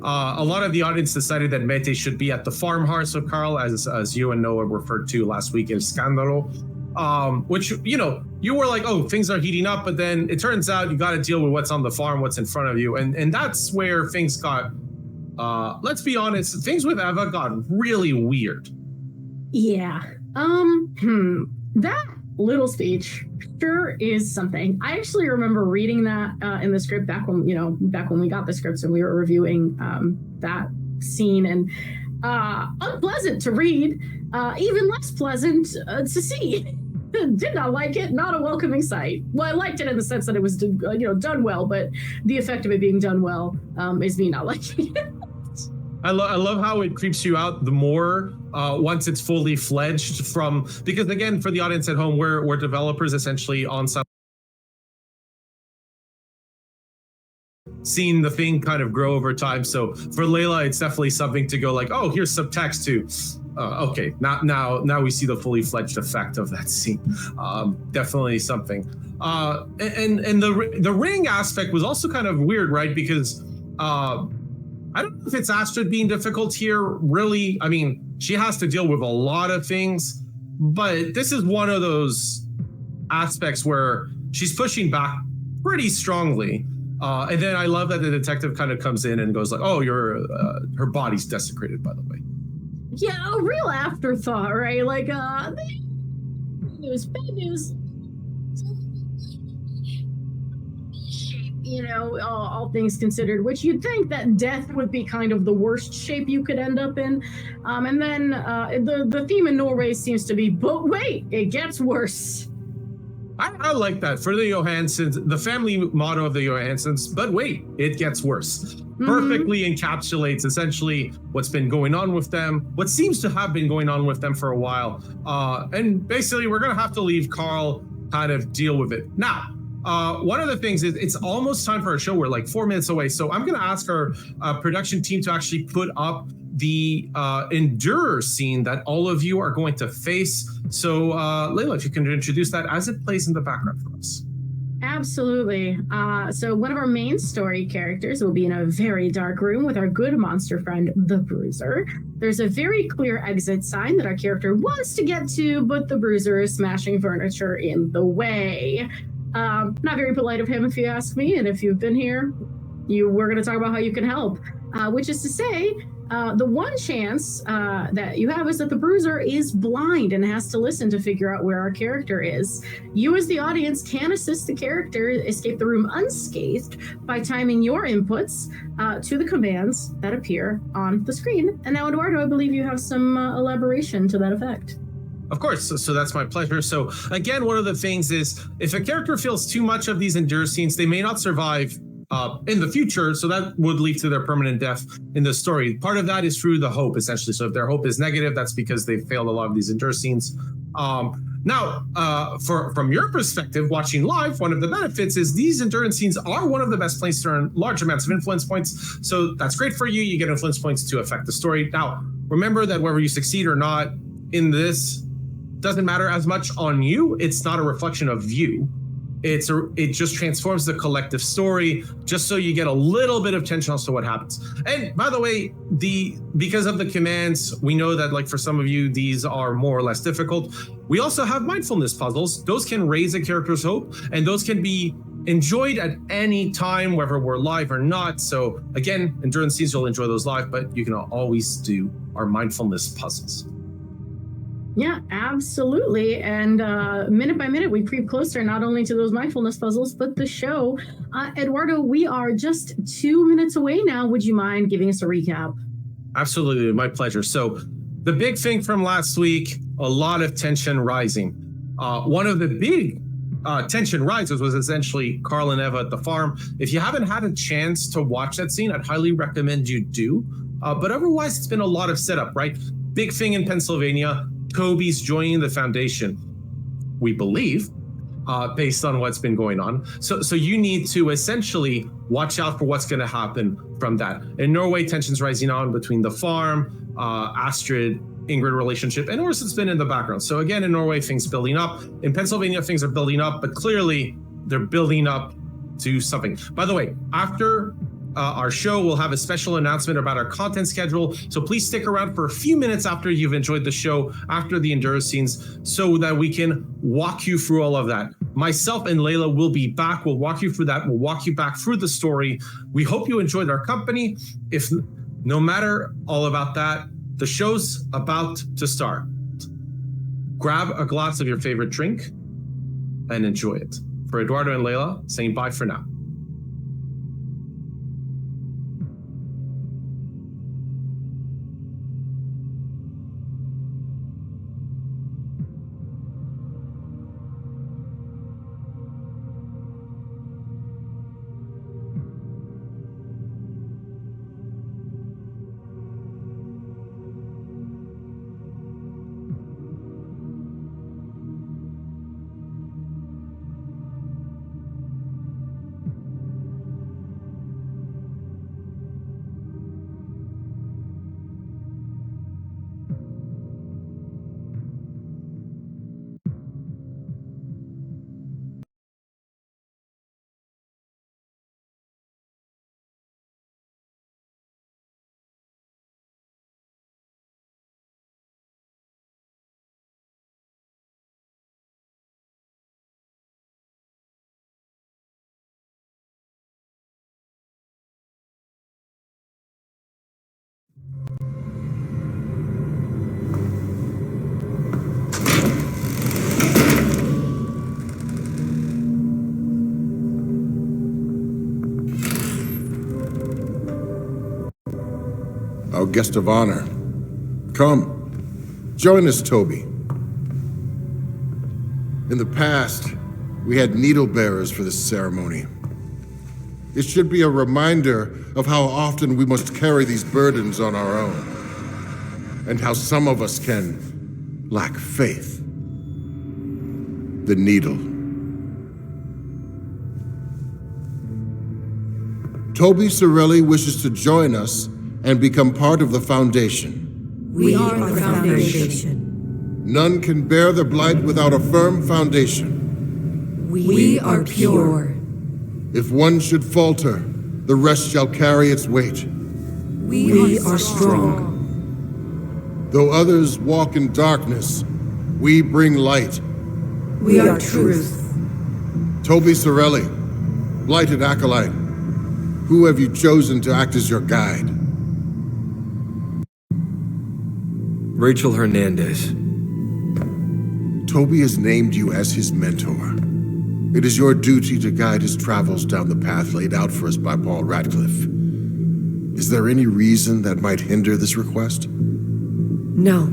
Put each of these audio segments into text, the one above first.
A lot of the audience decided that Mete should be at the farmhouse of Carl, as you and Noah referred to last week, El Scandalo. Which, you were like, oh, things are heating up, but then it turns out you got to deal with what's on the farm, what's in front of you. And that's where things got, let's be honest, things with Eva got really weird. Yeah. That little speech sure is something. I actually remember reading that in the script back when we got the scripts and we were reviewing that scene, and unpleasant to read, even less pleasant to see. Did not like it. Not a welcoming sight. Well, I liked it in the sense that it was, done well, but the effect of it being done well is me not liking it. I love how it creeps you out the more once it's fully fledged because again, for the audience at home, we're developers essentially on some seeing the thing kind of grow over time. So for Layla, it's definitely something to go like, oh, here's some text too. Okay, now we see the fully fledged effect of that scene. Definitely something. And the ring aspect was also kind of weird, right? Because I don't know if it's Astrid being difficult here, really. I mean, she has to deal with a lot of things, but this is one of those aspects where she's pushing back pretty strongly. And then I love that the detective kind of comes in and goes like, oh, her body's desecrated, by the way. Yeah, a real afterthought, right? Like, bad news. All things considered, which you'd think that death would be kind of the worst shape you could end up in. And then the theme in Norway seems to be, but wait, it gets worse. I like that for the Johanssons, the family motto of the Johanssons, but wait, it gets worse. Perfectly encapsulates essentially what's been going on with them, what seems to have been going on with them for a while. And basically, we're going to have to leave Carl kind of deal with it. Now, one of the things is it's almost time for a show. We're like 4 minutes away. So I'm going to ask our production team to actually put up the Endurer scene that all of you are going to face. So Layla, if you can introduce that as it plays in the background for us. Absolutely. So one of our main story characters will be in a very dark room with our good monster friend, the Bruiser. There's a very clear exit sign that our character wants to get to, but the Bruiser is smashing furniture in the way. Not very polite of him, if you ask me. And if you've been here, we're going to talk about how you can help, which is to say, the one chance that you have is that the Bruiser is blind and has to listen to figure out where our character is. You as the audience can assist the character escape the room unscathed by timing your inputs to the commands that appear on the screen. And now, Eduardo, I believe you have some elaboration to that effect. Of course, so that's my pleasure. So again, one of the things is if a character feels too much of these Endure scenes, they may not survive in the future, so that would lead to their permanent death in the story. Part of that is through the hope, essentially. So if their hope is negative, that's because they failed a lot of these Endure scenes. Now, from your perspective, watching live, one of the benefits is these endurance scenes are one of the best places to earn large amounts of influence points. So that's great for you. You get influence points to affect the story. Now, remember that whether you succeed or not in this doesn't matter as much on you. It's not a reflection of you. It just transforms the collective story just so you get a little bit of tension as to what happens. And by the way, because of the commands, we know that like for some of you, these are more or less difficult. We also have mindfulness puzzles. Those can raise a character's hope, and those can be enjoyed at any time, whether we're live or not. So again, endurance scenes, you'll enjoy those live, but you can always do our mindfulness puzzles. Yeah, absolutely. And minute by minute, we creep closer not only to those mindfulness puzzles, but the show. Eduardo, we are just 2 minutes away now. Would you mind giving us a recap? Absolutely, my pleasure. So the big thing from last week, a lot of tension rising. One of the big tension rises was essentially Carl and Eva at the farm. If you haven't had a chance to watch that scene, I'd highly recommend you do. But otherwise, it's been a lot of setup, right? Big thing in Pennsylvania. Toby's joining the foundation, we believe, based on what's been going on. So you need to essentially watch out for what's going to happen from that. In Norway, tensions rising on between the farm, Astrid, Ingrid relationship, and Orson's been in the background. So again, in Norway, things building up. In Pennsylvania, things are building up, but clearly they're building up to something. By the way, after our show, we'll have a special announcement about our content schedule. So please stick around for a few minutes after you've enjoyed the show, after the Enduro scenes, so that we can walk you through all of that. Myself and Layla will be back. We'll walk you through that. We'll walk you back through the story. We hope you enjoyed our company. If no matter all about that, the show's about to start. Grab a glass of your favorite drink and enjoy it. For Eduardo and Layla, saying bye for now. Our guest of honor. Come, join us, Toby. In the past, we had needle bearers for this ceremony. It should be a reminder of how often we must carry these burdens on our own, and how some of us can lack faith. The needle. Toby Sorelli wishes to join us and become part of the Foundation. We are the Foundation. None can bear the blight without a firm foundation. We are pure. If one should falter, the rest shall carry its weight. We are strong. Though others walk in darkness, we bring light. We are truth. Toby Sorelli, blighted acolyte, who have you chosen to act as your guide? Rachel Hernandez. Toby has named you as his mentor. It is your duty to guide his travels down the path laid out for us by Paul Radcliffe. Is there any reason that might hinder this request? No.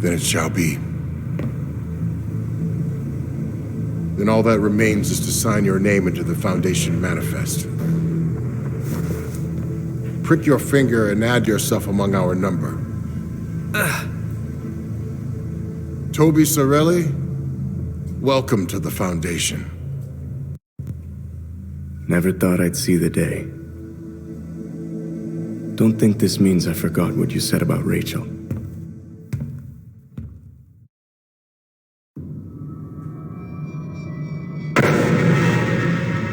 Then it shall be. Then all that remains is to sign your name into the Foundation Manifest. Prick your finger and add yourself among our number. Toby Sorelli, welcome to the Foundation. Never thought I'd see the day. Don't think this means I forgot what you said about Rachel.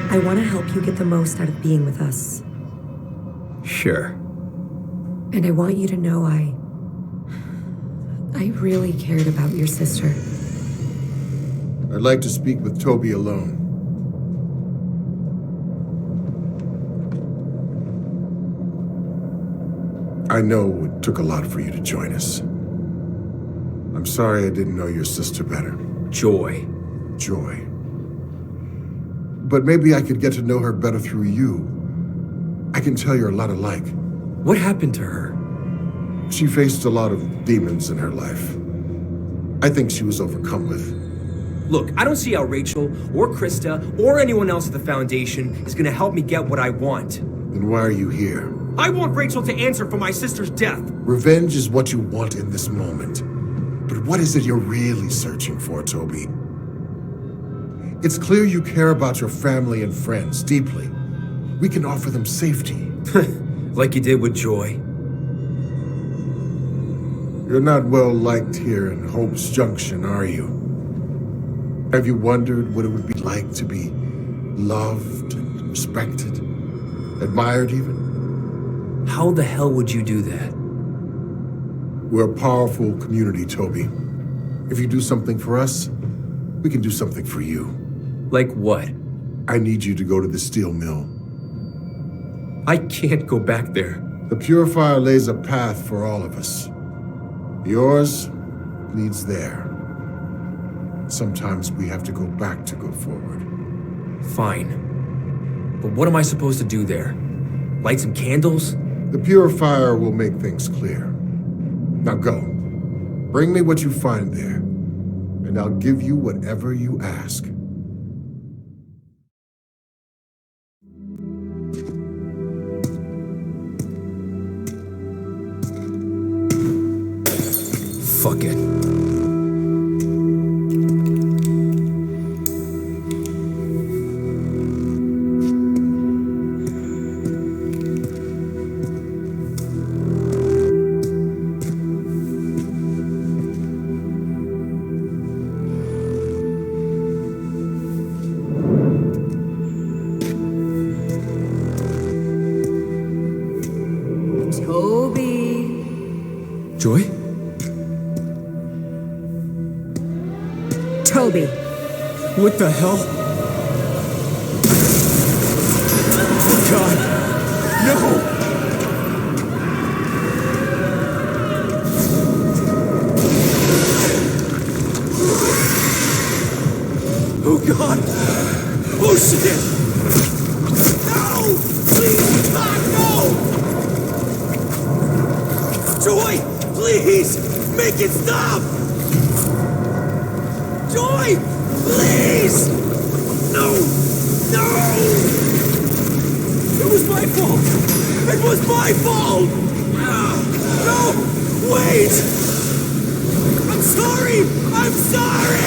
I want to help you get the most out of being with us. Sure. And I want you to know I really cared about your sister. I'd like to speak with Toby alone. I know it took a lot for you to join us. I'm sorry I didn't know your sister better. Joy. Joy. But maybe I could get to know her better through you. I can tell you're a lot alike. What happened to her? She faced a lot of demons in her life. I think she was overcome with. Look, I don't see how Rachel, or Krista, or anyone else at the Foundation is gonna help me get what I want. Then why are you here? I want Rachel to answer for my sister's death. Revenge is what you want in this moment. But what is it you're really searching for, Toby? It's clear you care about your family and friends deeply. We can offer them safety. Like you did with Joy. You're not well liked here in Hope's Junction, are you? Have you wondered what it would be like to be loved and respected? Admired even. How the hell would you do that? We're a powerful community, Toby. If you do something for us, we can do something for you. Like what? I need you to go to the steel mill. I can't go back there. The Purifier lays a path for all of us. Yours leads there. Sometimes we have to go back to go forward. Fine. But what am I supposed to do there? Light some candles? The Purifier will make things clear. Now go. Bring me what you find there, and I'll give you whatever you ask. Fuck it. Toby. Joy? Toby. What the hell? Oh God! No! Oh God! Oh shit! No! Please, God, no! Joy! Please! Make it stop! Joy! Please! No! No! It was my fault! It was my fault! No! Wait! I'm sorry! I'm sorry!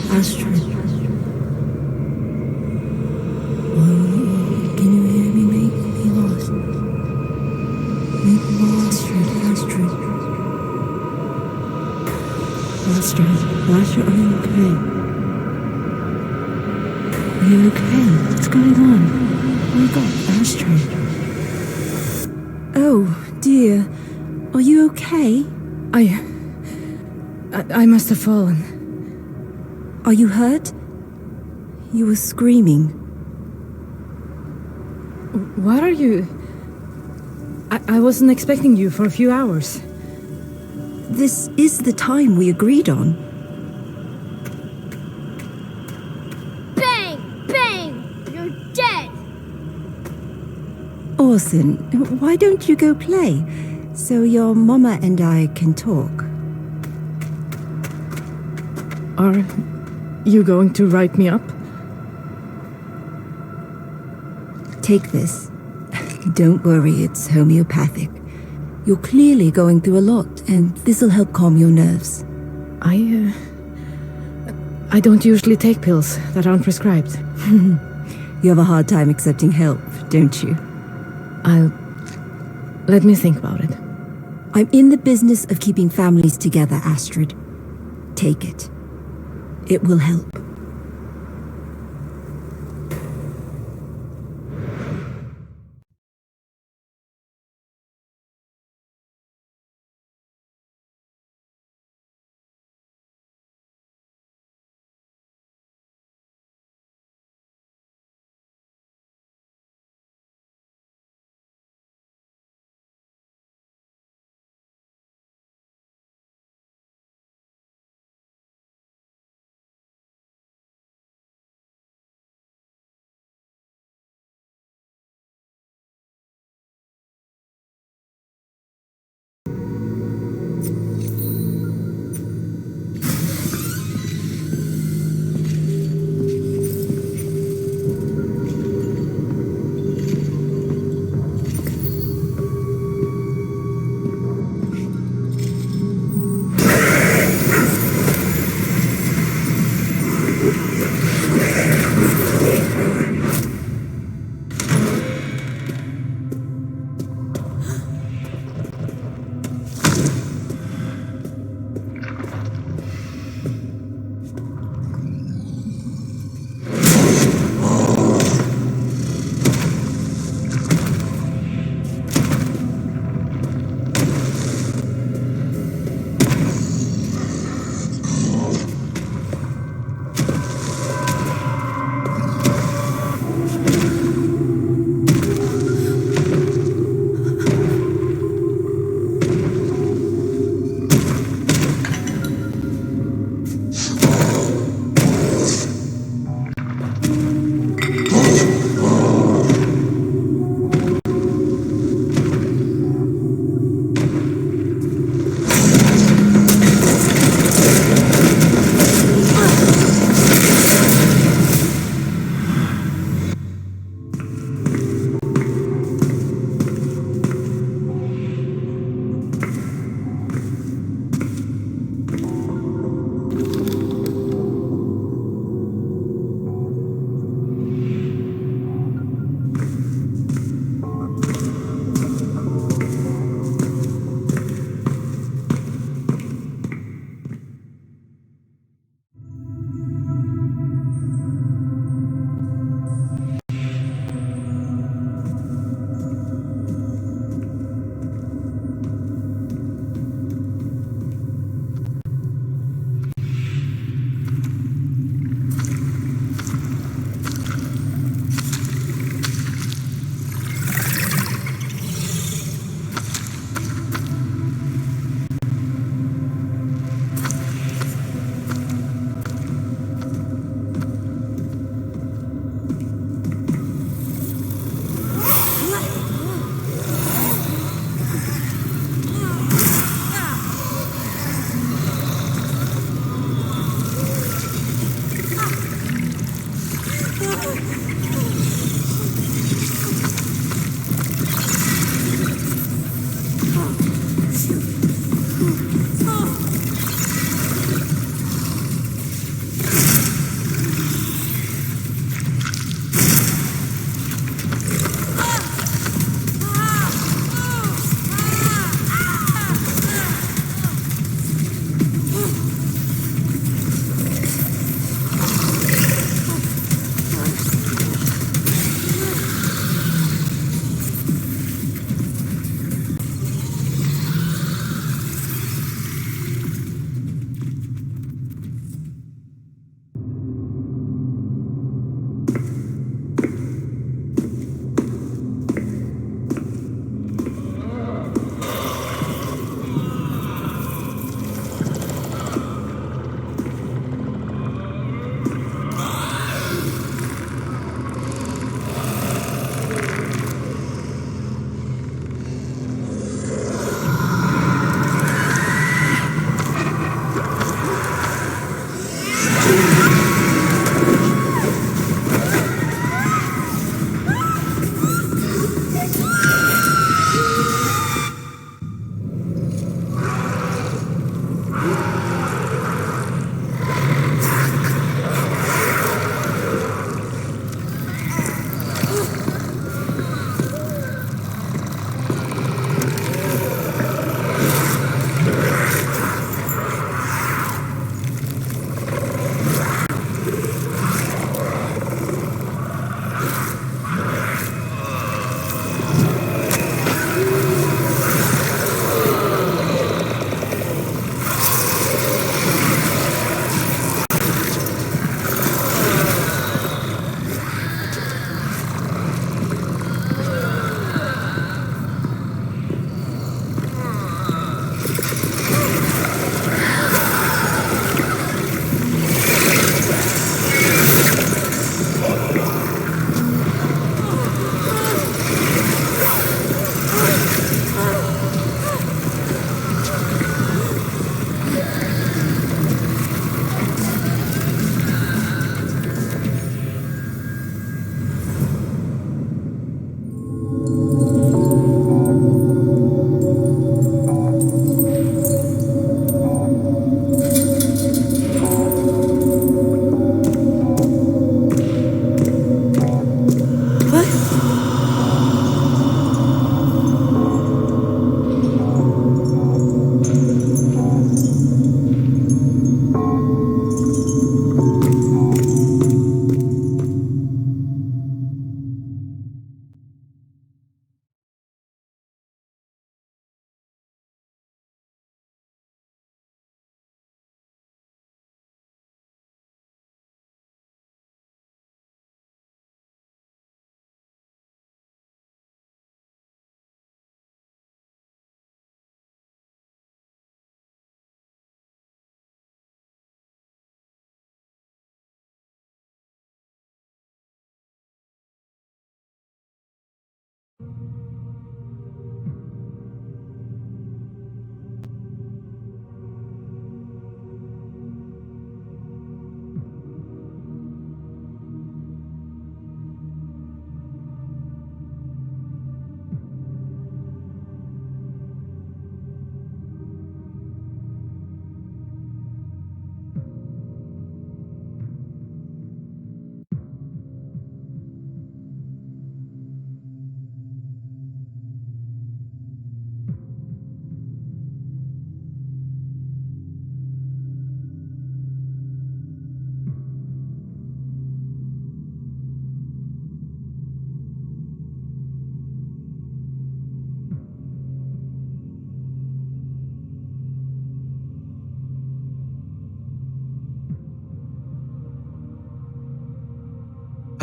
Astrid. Can you hear me? Make me lost. Make me lost. Astrid. Astrid. Astrid, are you okay? Are you okay? What's going on? Wake up, Astrid. Oh, dear. Are you okay? I must have fallen. Are you hurt? You were screaming. What are you... I wasn't expecting you for a few hours. This is the time we agreed on. Bang! Bang! You're dead! Orson, why don't you go play? So your mama and I can talk. Are you going to write me up? Take this. Don't worry, it's homeopathic. You're clearly going through a lot, and this'll help calm your nerves. I don't usually take pills that aren't prescribed. You have a hard time accepting help, don't you? Let me think about it. I'm in the business of keeping families together, Astrid. Take it. It will help.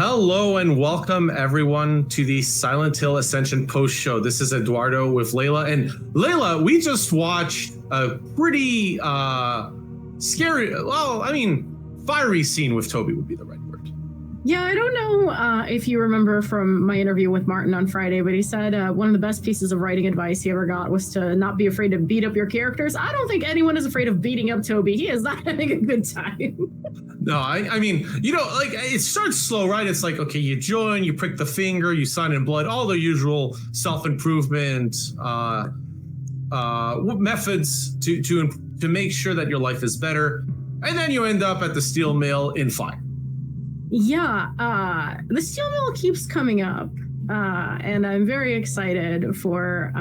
Hello and welcome everyone to the Silent Hill Ascension post show. This is Eduardo with Layla. And Layla, we just watched a pretty scary, fiery scene with Toby would be the right word. Yeah, I don't know if you remember from my interview with Martin on Friday, but he said one of the best pieces of writing advice he ever got was to not be afraid to beat up your characters. I don't think anyone is afraid of beating up Toby. He is not having a good time. No, I mean, it starts slow, right? It's like, okay, you join, you prick the finger, you sign in blood, all the usual self-improvement methods to make sure that your life is better. And then you end up at the steel mill in fire. Yeah, the steel mill keeps coming up, and I'm very excited for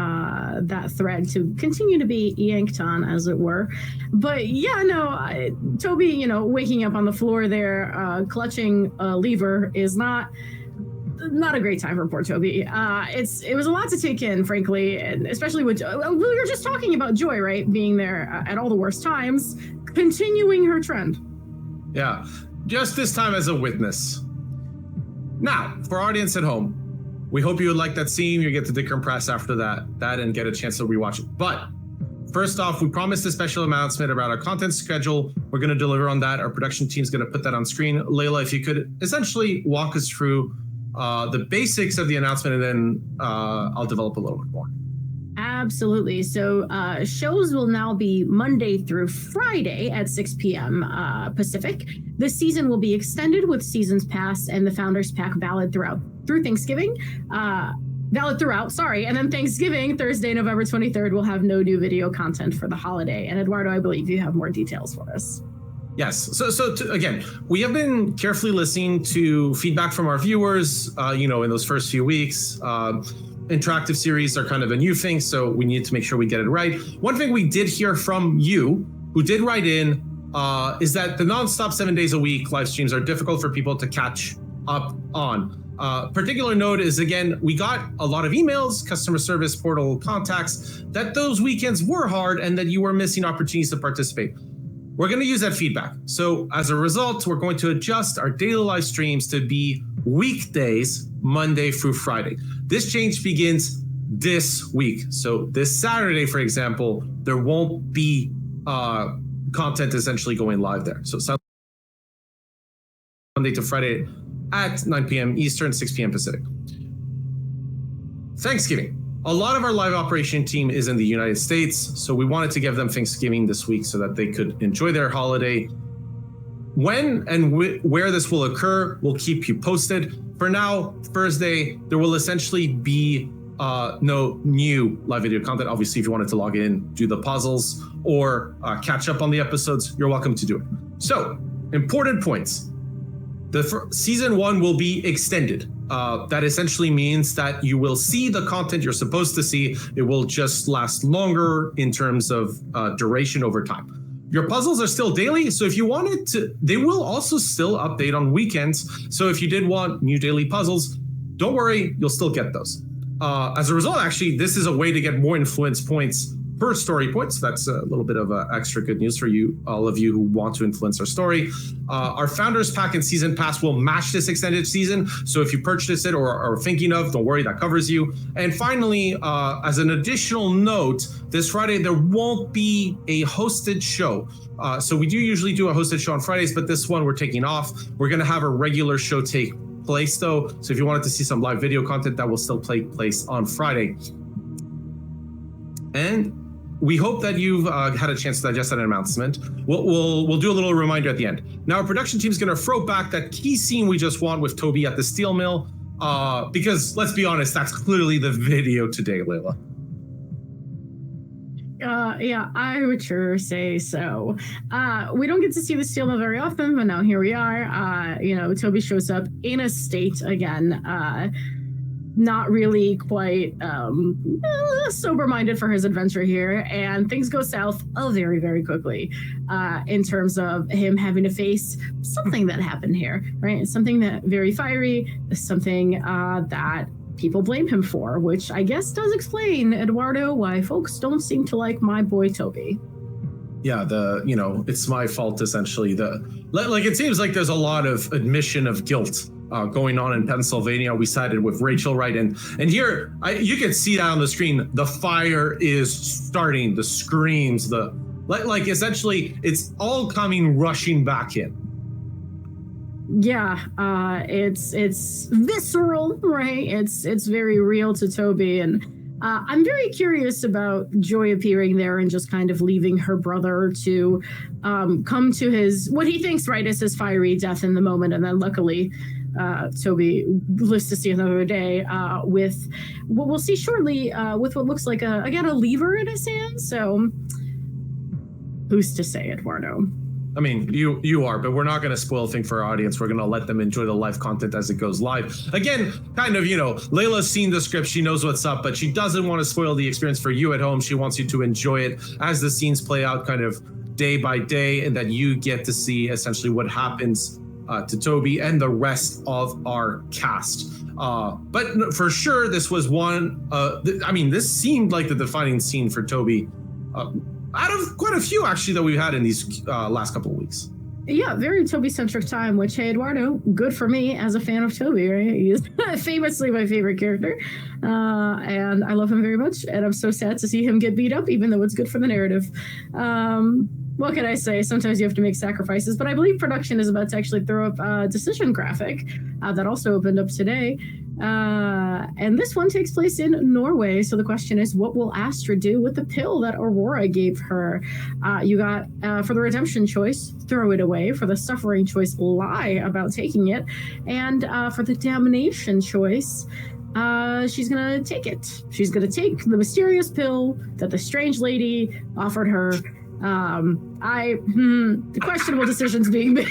that thread to continue to be yanked on, as it were. But yeah, no, Toby, waking up on the floor there, clutching a lever is not a great time for poor Toby. It was a lot to take in, frankly, and especially with we were just talking about Joy, right, being there at all the worst times, continuing her trend. Yeah. Just this time as a witness. Now, for our audience at home, we hope you would like that scene. You get to decompress after that and get a chance to rewatch it. But first off, we promised a special announcement about our content schedule. We're going to deliver on that. Our production team's going to put that on screen. Layla, if you could essentially walk us through the basics of the announcement, and then I'll develop a little bit more. Absolutely. So shows will now be Monday through Friday at 6 p.m. Pacific. The season will be extended with Seasons Pass and the Founders Pack valid through Thanksgiving. Valid throughout, sorry. And then Thanksgiving, Thursday, November 23rd, will have no new video content for the holiday. And Eduardo, I believe you have more details for us. Yes. So again, we have been carefully listening to feedback from our viewers, in those first few weeks. Interactive series are kind of a new thing, so we need to make sure we get it right. One thing we did hear from you, who did write in, is that the nonstop 7 days a week live streams are difficult for people to catch up on. Particular note is, again, we got a lot of emails, customer service portal contacts, that those weekends were hard and that you were missing opportunities to participate. We're going to use that feedback. So as a result, we're going to adjust our daily live streams to be weekdays, Monday through Friday. This change begins this week. So this Saturday, for example, there won't be content essentially going live there. So Monday to Friday at 9 p.m. Eastern, 6 p.m. Pacific. Thanksgiving. A lot of our live operation team is in the United States, so we wanted to give them Thanksgiving this week so that they could enjoy their holiday. When and where this will occur, we'll keep you posted. For now, Thursday, there will essentially be no new live video content. Obviously, if you wanted to log in, do the puzzles, or catch up on the episodes, you're welcome to do it. So, important points. The season 1 will be extended. That essentially means that you will see the content you're supposed to see. It will just last longer in terms of duration over time. Your puzzles are still daily, so if you wanted to, they will also still update on weekends. So if you did want new daily puzzles, don't worry, you'll still get those. As a result, actually, this is a way to get more influence points per story point. So that's a little bit of extra good news for you, all of you who want to influence our story. Our Founders Pack and Season Pass will match this extended season. So if you purchase it or are thinking of, don't worry, that covers you. And finally, as an additional note, this Friday, there won't be a hosted show. So we do usually do a hosted show on Fridays, but this one we're taking off. We're going to have a regular show take place though. So if you wanted to see some live video content, that will still take place on Friday. And we hope that you've had a chance to digest that announcement. We'll do a little reminder at the end. Now, our production team is going to throw back that key scene we just won with Toby at the steel mill, because let's be honest, that's clearly the video today, Layla. Yeah, I would sure say so. We don't get to see the steel mill very often, but now here we are. Toby shows up in a state again. Not really quite sober-minded for his adventure here, and things go south very, very quickly in terms of him having to face something that happened here, right? Something that very fiery, something that people blame him for, which I guess does explain, Eduardo, why folks don't seem to like my boy Toby. Yeah, it's my fault, essentially. It seems like there's a lot of admission of guilt going on in Pennsylvania. We sided with Rachel, right? And here, you can see that on the screen. The fire is starting, the screams, like essentially it's all coming rushing back in. Yeah, it's visceral, right? It's very real to Toby, and I'm very curious about Joy appearing there and just kind of leaving her brother to come to his, what he thinks, right, is his fiery death in the moment, and then luckily Toby lives to see another day with what we'll see shortly with what looks like a lever in his hand. So who's to say, Eduardo? I mean, you are, but we're not going to spoil things for our audience. We're going to let them enjoy the live content as it goes live. Again, kind of, Layla's seen the script. She knows what's up, but she doesn't want to spoil the experience for you at home. She wants you to enjoy it as the scenes play out kind of day by day, and that you get to see essentially what happens to Toby and the rest of our cast. But for sure, this was one, this seemed like the defining scene for Toby out of quite a few, actually, that we've had in these last couple of weeks. Yeah, very Toby-centric time, which, hey, Eduardo, good for me as a fan of Toby, right? He's famously my favorite character, and I love him very much, and I'm so sad to see him get beat up, even though it's good for the narrative. What can I say? Sometimes you have to make sacrifices, but I believe production is about to actually throw up a decision graphic that also opened up today. And this one takes place in Norway. So the question is, what will Astrid do with the pill that Aurora gave her? You got, for the redemption choice, throw it away. For the suffering choice, lie about taking it. And for the damnation choice, she's gonna take it. She's gonna take the mysterious pill that the strange lady offered her. The questionable decisions being made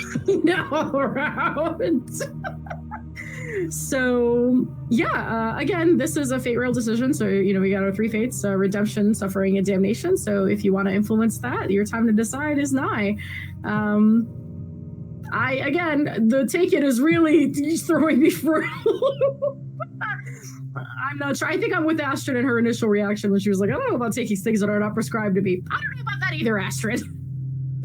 all around. So yeah, again, this is a fate real decision. So, we got our three fates, redemption, suffering, and damnation. So if you want to influence that, your time to decide is nigh. The take it is really throwing me for I'm not sure. I think I'm with Astrid in her initial reaction when she was like, I don't know about taking things that are not prescribed to me. I don't know about that either, Astrid.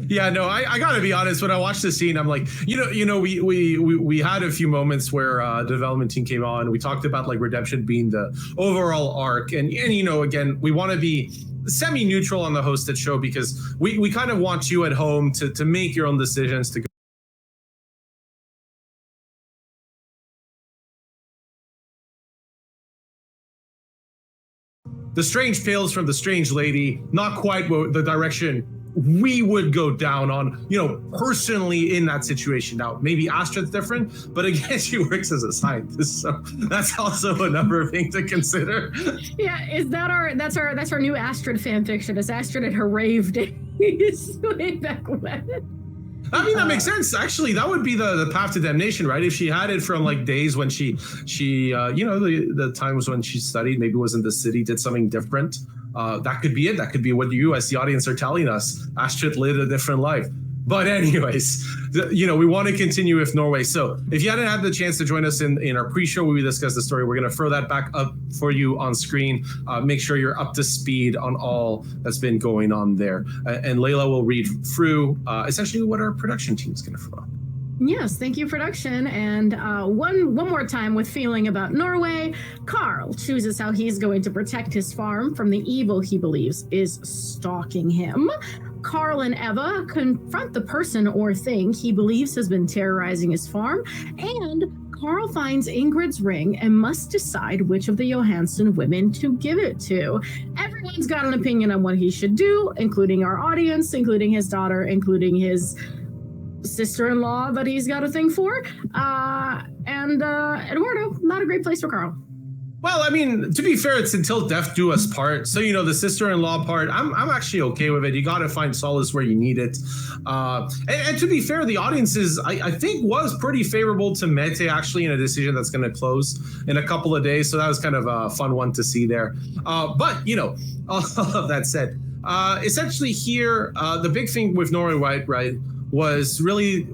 Yeah, no, I gotta be honest. When I watched the scene, I'm like, we had a few moments where development team came on. We talked about like redemption being the overall arc, and again, we want to be semi-neutral on the hosted show because we kind of want you at home to make your own decisions to go. The strange tales from the strange lady, not quite the direction we would go down on, personally in that situation. Now, maybe Astrid's different, but again, she works as a scientist, so that's also another thing to consider. Yeah, that's our new Astrid fan fiction. It's Astrid at her rave days way back when. I mean, that makes sense. Actually, that would be the path to damnation, right? If she had it from like days when she the times when she studied, maybe was in the city, did something different. That could be it. That could be what you as the audience are telling us. Astrid lived a different life. But anyways, we want to continue with Norway. So if you hadn't had the chance to join us in our pre-show where we discussed the story, we're going to throw that back up for you on screen. Make sure you're up to speed on all that's been going on there. And Layla will read through essentially what our production team is going to throw up. Yes, thank you, production. And one more time with feeling about Norway, Carl chooses how he's going to protect his farm from the evil he believes is stalking him. Carl and Eva confront the person or thing he believes has been terrorizing his farm, and Carl finds Ingrid's ring and must decide which of the Johansson women to give it to. Everyone's got an opinion on what he should do, including our audience, including his daughter, including his sister-in-law that he's got a thing for. And Eduardo, not a great place for Carl. Well, I mean, to be fair, it's until death do us part. So, the sister-in-law part, I'm actually okay with it. You got to find solace where you need it. And to be fair, the audience I think, was pretty favorable to Mete, actually, in a decision that's going to close in a couple of days. So that was kind of a fun one to see there. But, all of that said, essentially here, the big thing with Norway, right, was really,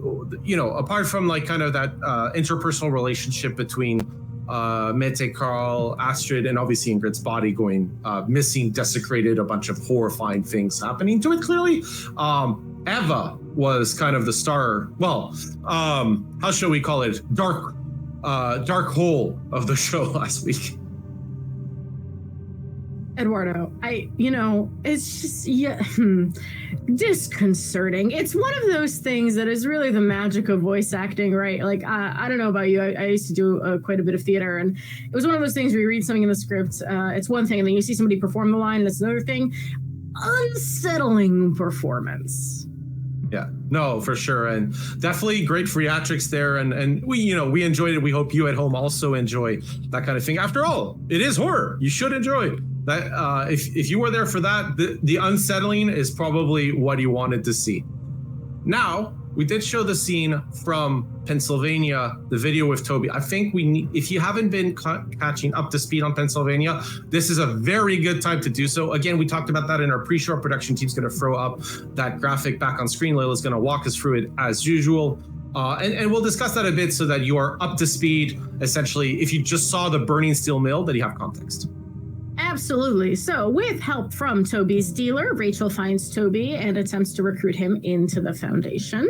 apart from like kind of that interpersonal relationship between Mete, Carl, Astrid, and obviously Ingrid's body going missing, desecrated, a bunch of horrifying things happening to it clearly. Eva was kind of the star, well, how shall we call it? Dark dark hole of the show last week. Eduardo, it's just, disconcerting. It's one of those things that is really the magic of voice acting, right? Like, I don't know about you. I used to do quite a bit of theater, and it was one of those things where you read something in the script, it's one thing, and then you see somebody perform the line, and it's another thing. Unsettling performance. Yeah, no, for sure. And definitely great theatrics there. And we enjoyed it. We hope you at home also enjoy that kind of thing. After all, it is horror. You should enjoy it. That if you were there for that, the unsettling is probably what you wanted to see. Now, we did show the scene from Pennsylvania, the video with Toby. I think if you haven't been catching up to speed on Pennsylvania, this is a very good time to do so. Again, we talked about that in our pre-show. Our production team's going to throw up that graphic back on screen. Layla's going to walk us through it as usual. And we'll discuss that a bit so that you are up to speed. Essentially, if you just saw the burning steel mill, that you have context. Absolutely. So, with help from Toby's dealer, Rachel finds Toby and attempts to recruit him into the Foundation.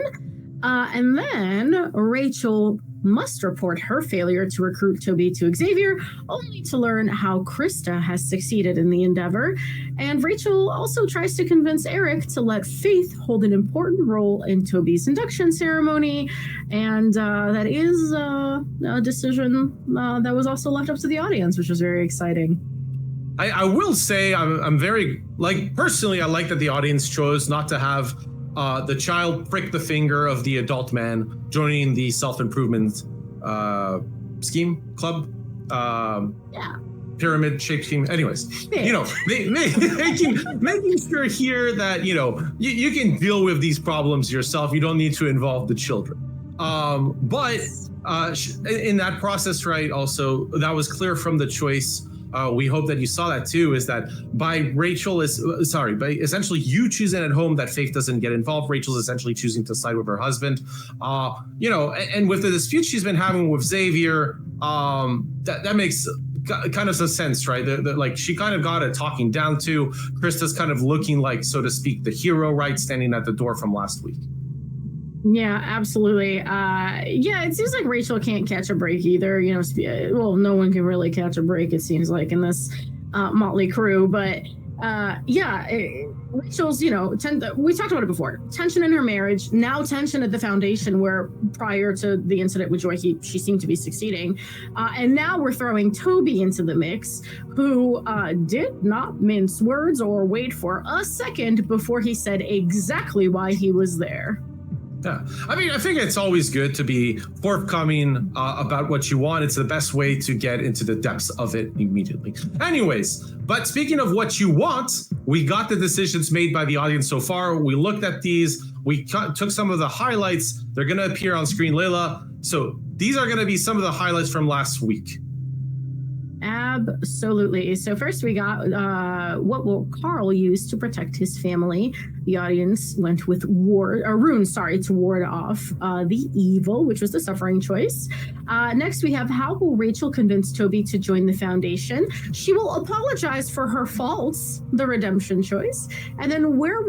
And then Rachel must report her failure to recruit Toby to Xavier, only to learn how Krista has succeeded in the endeavor. And Rachel also tries to convince Eric to let Faith hold an important role in Toby's induction ceremony. And that is a decision that was also left up to the audience, which was very exciting. I will say I'm very, personally, I like that the audience chose not to have the child prick the finger of the adult man joining the self-improvement scheme club. Pyramid shaped scheme. Anyways, making sure here that, you can deal with these problems yourself. You don't need to involve the children. But in that process, right, also, that was clear from the choice. We hope that you saw that too, is that by essentially you choosing at home that Faith doesn't get involved, Rachel's essentially choosing to side with her husband. And with the dispute she's been having with Xavier, that makes kind of some sense, right? Like she kind of got a talking down to. Krista's kind of looking like, so to speak, the hero, right? Standing at the door from last week. Yeah, absolutely. It seems like Rachel can't catch a break either. No one can really catch a break, it seems like, in this motley crew. But Rachel's, we talked about it before. Tension in her marriage, now tension at the Foundation, where prior to the incident with Joy, she seemed to be succeeding. And now we're throwing Toby into the mix, who did not mince words or wait for a second before he said exactly why he was there. Yeah, I mean, I think it's always good to be forthcoming about what you want. It's the best way to get into the depths of it immediately. Anyways, but speaking of what you want, we got the decisions made by the audience so far. We looked at these. We took some of the highlights. They're going to appear on screen, Layla. So these are going to be some of the highlights from last week. Absolutely. So first we got what will Carl use to protect his family? The audience went with Rune, to ward off the evil, which was the suffering choice. Next we have, how will Rachel convince Toby to join the Foundation? She will apologize for her faults, the redemption choice. And then where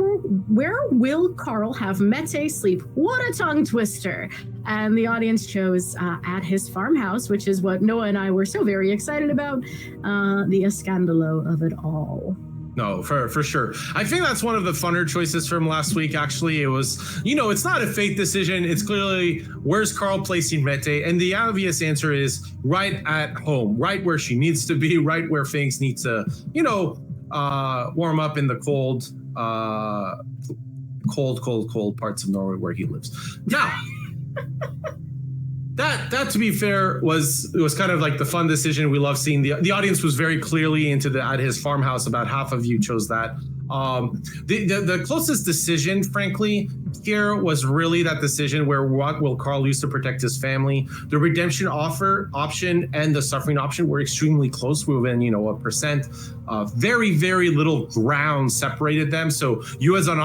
will Carl have Mete sleep? What a tongue twister. And the audience chose at his farmhouse, which is what Noah and I were so very excited about, the escandalo of it all. No, for sure. I think that's one of the funner choices from last week, actually. It was, it's not a fate decision. It's clearly, where's Carl placing Mete? And the obvious answer is right at home, right where she needs to be, right where things need to, warm up in the cold parts of Norway where he lives. Now, That to be fair was kind of like the fun decision. We love seeing the audience was very clearly into at his farmhouse. About half of you chose that. The closest decision, frankly, here was really that decision where what will Carl use to protect his family. The redemption option and the suffering option were extremely close, within a percent. Very, very little ground separated them. So you as an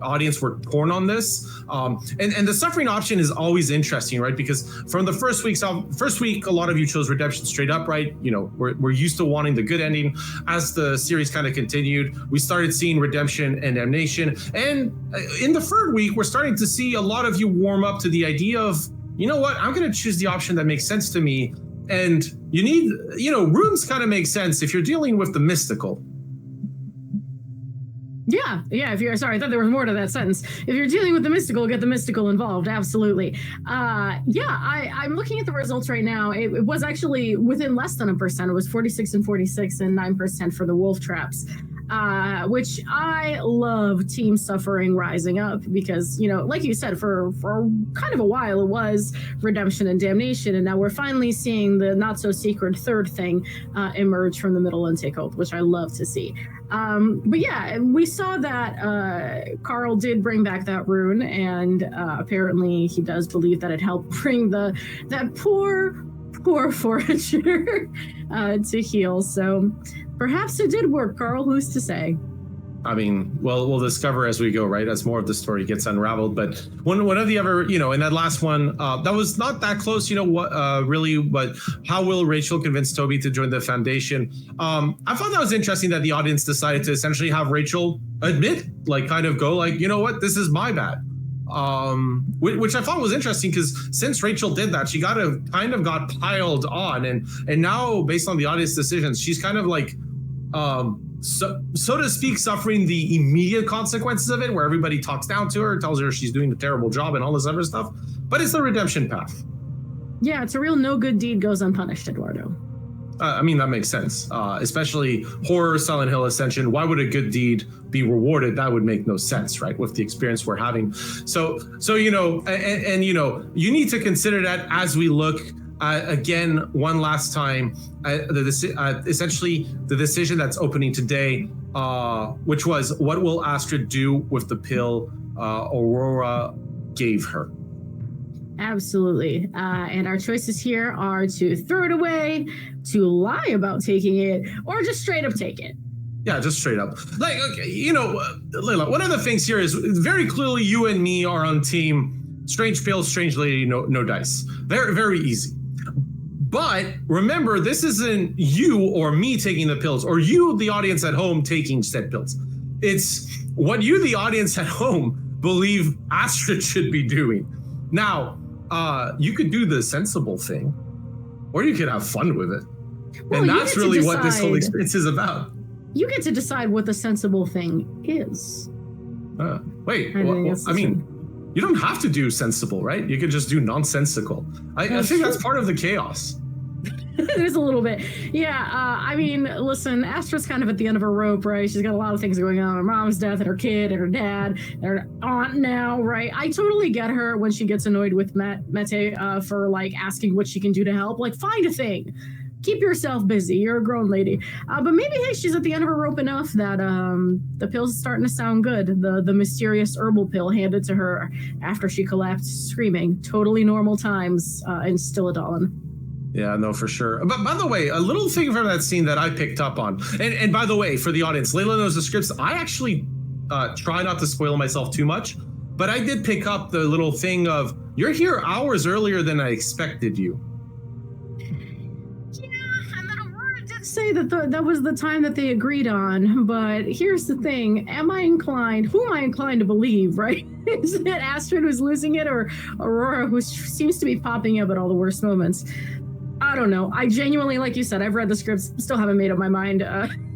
audience were torn on this. And the suffering option is always interesting, right? Because from the first week, a lot of you chose redemption straight up, right? We're used to wanting the good ending. As the series kind of continued, we started seeing redemption and damnation. And in the third week, we're starting to see a lot of you warm up to the idea of you know what? I'm going to choose the option that makes sense to me. And you need, runes kind of make sense if you're dealing with the mystical. Yeah. If you're sorry, I thought there was more to that sentence. If you're dealing with the mystical, get the mystical involved. Absolutely. I'm looking at the results right now. It was actually within less than 1%. It was 46 and 46 and 9% for the wolf traps. Which I love team suffering rising up because, like you said, for kind of a while it was redemption and damnation, and now we're finally seeing the not so secret third thing emerge from the middle and take hold, which I love to see. But yeah, we saw that Carl did bring back that rune, and apparently he does believe that it helped bring that poor forager to heal. So perhaps it did work, Carl. Who's to say? I mean, well, we'll discover as we go, right? As more of the story gets unraveled. But one of the other, in that last one, that was not that close, really. But how will Rachel convince Toby to join the Foundation? I thought that was interesting that the audience decided to essentially have Rachel admit, kind of go, you know what, this is my bad. Which I thought was interesting because since Rachel did that, she got piled on, and now based on the audience decisions, she's kind of so to speak, suffering the immediate consequences of it, where everybody talks down to her, tells her she's doing a terrible job and all this other stuff. But it's the redemption path. Yeah, it's a real no good deed goes unpunished, Eduardo. I mean, that makes sense, especially horror, Silent Hill, Ascension. Why would a good deed be rewarded? That would make no sense, right? With the experience we're having. So you need to consider that as we look again one last time essentially the decision that's opening today, which was what will Astrid do with the pill Aurora gave her? Absolutely. And our choices here are to throw it away, to lie about taking it, or just straight up take it. Yeah, just straight up. Layla, one of the things here is very clearly you and me are on team strange pill, strange lady, no dice. Very, very easy. But remember, this isn't you or me taking the pills, or you, the audience at home, taking said pills. It's what you, the audience at home, believe Astrid should be doing. Now, you could do the sensible thing, or you could have fun with it. Well, and that's really what this whole experience is about. You get to decide what the sensible thing is. You don't have to do sensible, right? You could just do nonsensical. I think that's part of the chaos. There's a little bit. Yeah, listen, Astrid's kind of at the end of her rope, right? She's got a lot of things going on. Her mom's death and her kid and her dad and her aunt now, right? I totally get her when she gets annoyed with Mette for asking what she can do to help. Find a thing. Keep yourself busy. You're a grown lady. But maybe, hey, she's at the end of her rope enough that the pill's starting to sound good. The mysterious herbal pill handed to her after she collapsed screaming. Totally normal times in Stilladalen. Yeah, no, for sure. But by the way, a little thing from that scene that I picked up on, and by the way, for the audience, Layla knows the scripts. I actually try not to spoil myself too much, but I did pick up the little thing of, you're here hours earlier than I expected you. Say that was the time that they agreed on, but here's the thing: who am I inclined to believe, right? Is it Astrid who's losing it, or Aurora, who seems to be popping up at all the worst moments? I don't know. I genuinely, like you said, I've read the scripts, still haven't made up my mind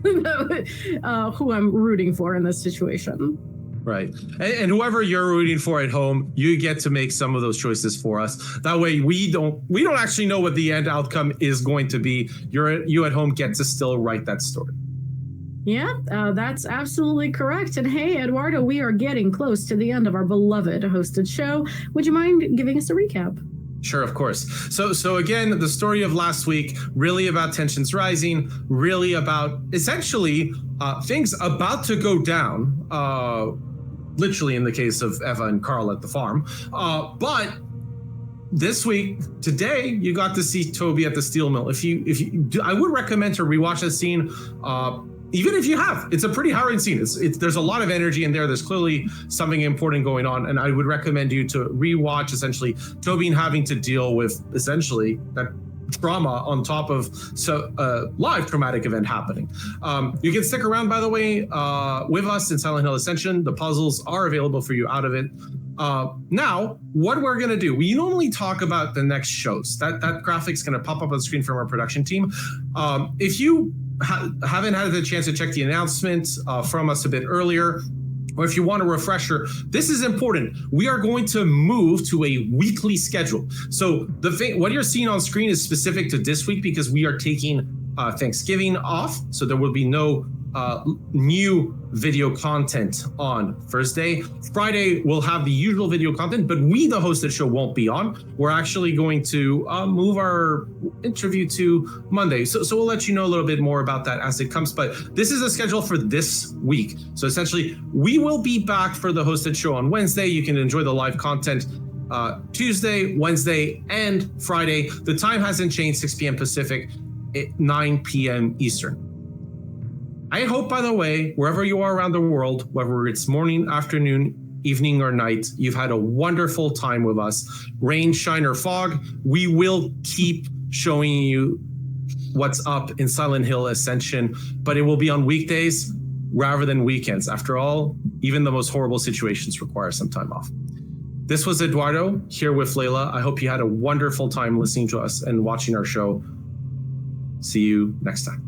who I'm rooting for in this situation. Right. And whoever you're rooting for at home, you get to make some of those choices for us. That way we don't actually know what the end outcome is going to be. You at home get to still write that story. Yeah, that's absolutely correct. And hey, Eduardo, we are getting close to the end of our beloved hosted show. Would you mind giving us a recap? Sure, of course. So again, the story of last week, really about tensions rising, really about essentially things about to go down, literally in the case of Eva and Carl at the farm. But this week, today, you got to see Toby at the steel mill. I would recommend to rewatch the scene. Even if you have, it's a pretty harrowing scene. There's a lot of energy in there. There's clearly something important going on. And I would recommend you to rewatch essentially Toby having to deal with essentially that trauma on top of live traumatic event happening. You can stick around, by the way, with us in Silent Hill Ascension. The puzzles are available for you out of it. Now, what we're going to do, we normally talk about the next shows. That graphic's going to pop up on the screen from our production team. If you haven't had the chance to check the announcement from us a bit earlier, or if you want a refresher, this is important. We are going to move to a weekly schedule. So what you're seeing on screen is specific to this week because we are taking Thanksgiving off. So there will be no new video content on Thursday. Friday, we'll have the usual video content, but we, the hosted show, won't be on. We're actually going to move our interview to Monday. So we'll let you know a little bit more about that as it comes. But this is the schedule for this week. So essentially, we will be back for the hosted show on Wednesday. You can enjoy the live content Tuesday, Wednesday, and Friday. The time hasn't changed, 6 p.m. Pacific, 9 p.m. Eastern. I hope, by the way, wherever you are around the world, whether it's morning, afternoon, evening, or night, you've had a wonderful time with us. Rain, shine, or fog, we will keep showing you what's up in Silent Hill Ascension, but it will be on weekdays rather than weekends. After all, even the most horrible situations require some time off. This was Eduardo here with Layla. I hope you had a wonderful time listening to us and watching our show. See you next time.